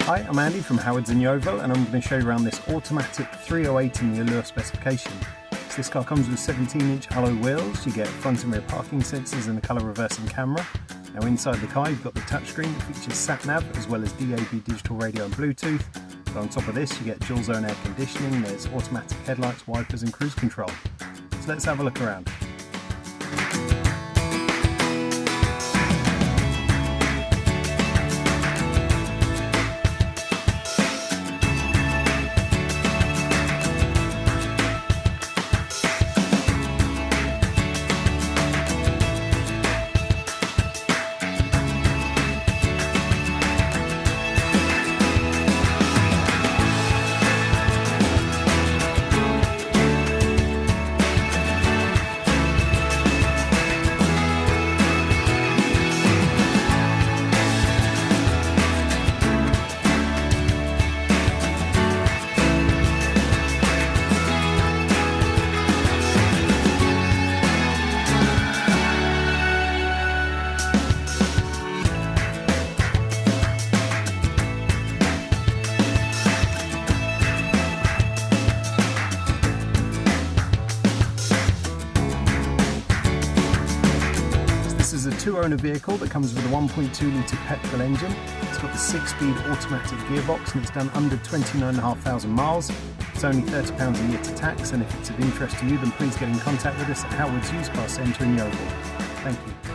Hi, I'm Andy from Howard's in Yeovil, and I'm going to show you around this automatic 308 in the Allure specification. So this car comes with 17-inch alloy wheels, you get front and rear parking sensors and a colour reversing camera. Now inside the car you've got the touchscreen that features sat-nav as well as DAB digital radio and Bluetooth. But on top of this you get dual zone air conditioning, there's automatic headlights, wipers and cruise control. So let's have a look around. This is a two-owner vehicle that comes with a 1.2 litre petrol engine. It's got the 6-speed automatic gearbox and it's done under 29,500 miles. It's only £30 a year to tax, and if it's of interest to you then please get in contact with us at Howard's Used Car Centre in Yeovil. Thank you.